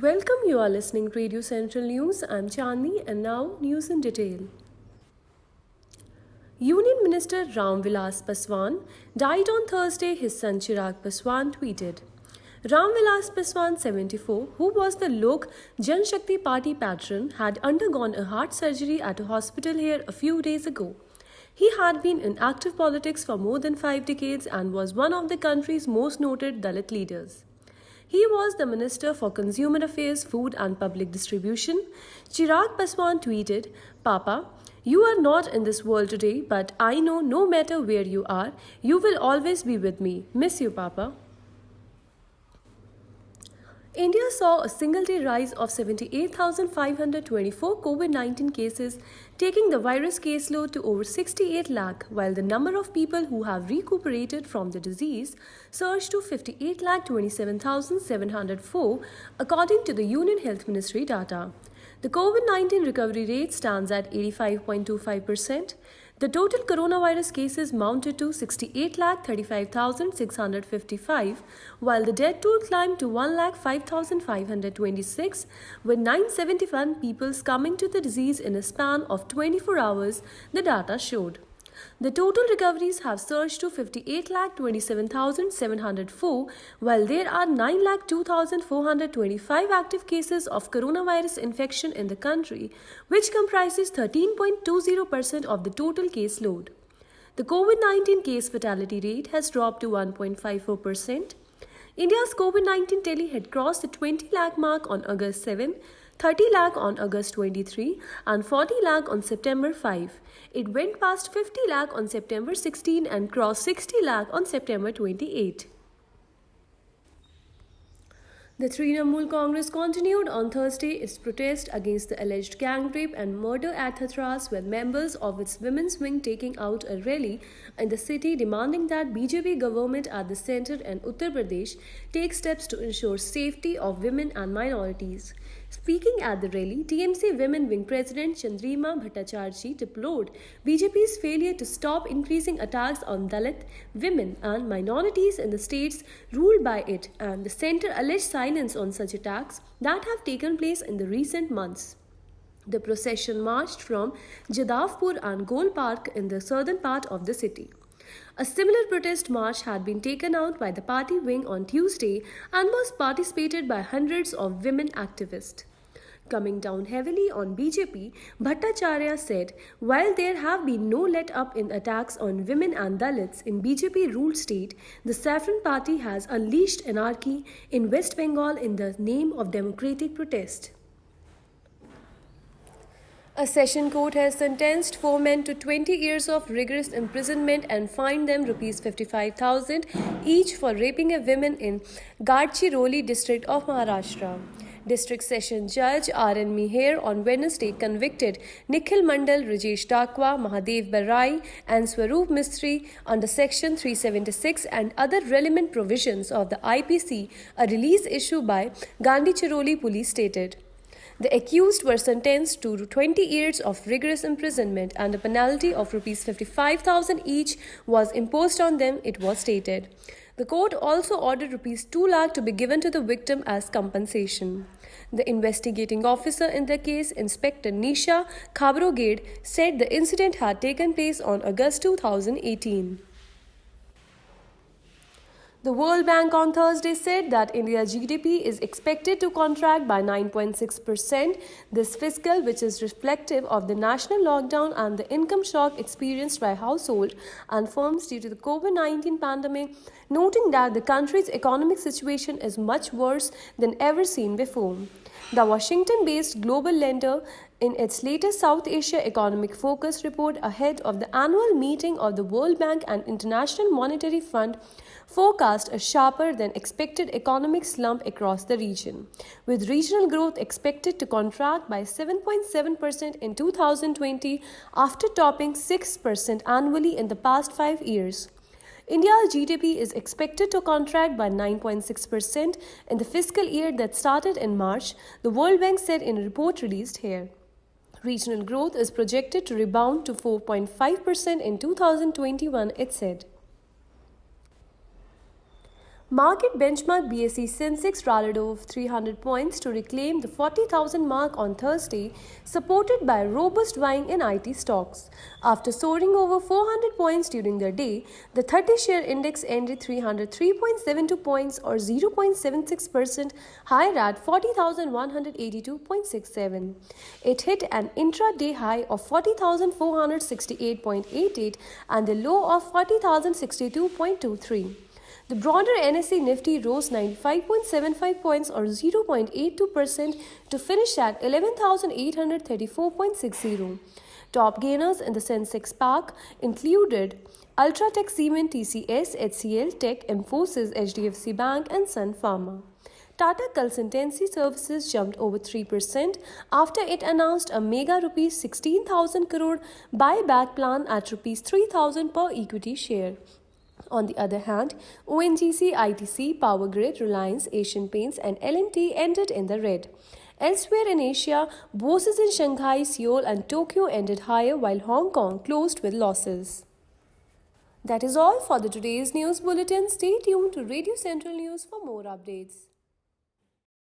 Welcome, you are listening to Radio Central News. I'm Chandni and now news in detail. Union Minister Ram Vilas Paswan died on Thursday, his son Chirag Paswan tweeted. Ram Vilas Paswan, 74, who was the Lok Jan Shakti Party patron, had undergone a heart surgery at a hospital here a few days ago. He had been in active politics for more than 5 decades and was one of the country's most noted Dalit leaders. He was the Minister for Consumer Affairs, Food and Public Distribution. Chirag Paswan tweeted, Papa, you are not in this world today, but I know no matter where you are, you will always be with me. Miss you, Papa. India saw a single-day rise of 78,524 COVID-19 cases, taking the virus caseload to over 68 lakh, while the number of people who have recuperated from the disease surged to 58,27,704, according to the Union Health Ministry data. The COVID-19 recovery rate stands at 85.25%. The total coronavirus cases mounted to 68,35,655, while the death toll climbed to 1,05,526, with 971 people succumbing to the disease in a span of 24 hours, the data showed. The total recoveries have surged to 58,27,704, while there are 9,02,425 active cases of coronavirus infection in the country, which comprises 13.20% of the total caseload. The COVID-19 case fatality rate has dropped to 1.54%. India's COVID-19 tally had crossed the 20 lakh mark on August 7, 30 lakh on August 23 and 40 lakh on September 5. It went past 50 lakh on September 16 and crossed 60 lakh on September 28. The Trinamool Congress continued on Thursday its protest against the alleged gang rape and murder at Hathras, with members of its women's wing taking out a rally in the city demanding that BJP government at the centre and Uttar Pradesh take steps to ensure safety of women and minorities. Speaking at the rally, TMC Women Wing President Chandrima Bhattacharjee deplored BJP's failure to stop increasing attacks on Dalit, women and minorities in the states ruled by it, and the centre alleged silence on such attacks that have taken place in the recent months. The procession marched from Jadavpur and Gol Park in the southern part of the city. A similar protest march had been taken out by the party wing on Tuesday and was participated by hundreds of women activists. Coming down heavily on BJP, Bhattacharya said, while there have been no let-up in attacks on women and Dalits in BJP-ruled state, the Saffron Party has unleashed anarchy in West Bengal in the name of democratic protest. A session court has sentenced 4 men to 20 years of rigorous imprisonment and fined them Rs 55,000 each for raping a woman in Gadchiroli district of Maharashtra. District Session Judge R.N. Meher on Wednesday convicted Nikhil Mandal, Rajesh Dakwa, Mahadev Barai and Swaroop Mistry under Section 376 and other relevant provisions of the IPC, a release issued by Gadchiroli police stated. The accused were sentenced to 20 years of rigorous imprisonment and a penalty of Rs 55,000 each was imposed on them, it was stated. The court also ordered Rs 2 lakh to be given to the victim as compensation. The investigating officer in the case, Inspector Nisha Khabrogade, said the incident had taken place on August 2018. The World Bank on Thursday said that India's GDP is expected to contract by 9.6% this fiscal, which is reflective of the national lockdown and the income shock experienced by households and firms due to the COVID-19 pandemic, noting that the country's economic situation is much worse than ever seen before. The Washington-based global lender, in its latest South Asia Economic Focus report ahead of the annual meeting of the World Bank and International Monetary Fund, forecast a sharper than expected economic slump across the region, with regional growth expected to contract by 7.7% in 2020 after topping 6% annually in the past 5 years. India's GDP is expected to contract by 9.6% in the fiscal year that started in March, the World Bank said in a report released here. Regional growth is projected to rebound to 4.5% in 2021, it said. Market benchmark BSE Sensex rallied over 300 points to reclaim the 40,000 mark on Thursday, supported by robust buying in IT stocks. After soaring over 400 points during the day, the 30-share index ended 303.72 points or 0.76% higher at 40,182.67. It hit an intra-day high of 40,468.88 and a low of 40,062.23. The broader NSE Nifty rose 95.75 points or 0.82% to finish at 11,834.60. Top gainers in the Sensex Pack included Ultratech Cement, TCS, HCL Tech, Infosys, HDFC Bank and Sun Pharma. Tata Consultancy Services jumped over 3% after it announced a mega rupees 16,000 crore buyback plan at rupees 3,000 per equity share. On the other hand, ONGC, ITC, Power Grid, Reliance, Asian Paints and L&T ended in the red. Elsewhere in Asia, bourses in Shanghai, Seoul and Tokyo ended higher while Hong Kong closed with losses. That is all for the today's news bulletin. Stay tuned to Radio Central News for more updates.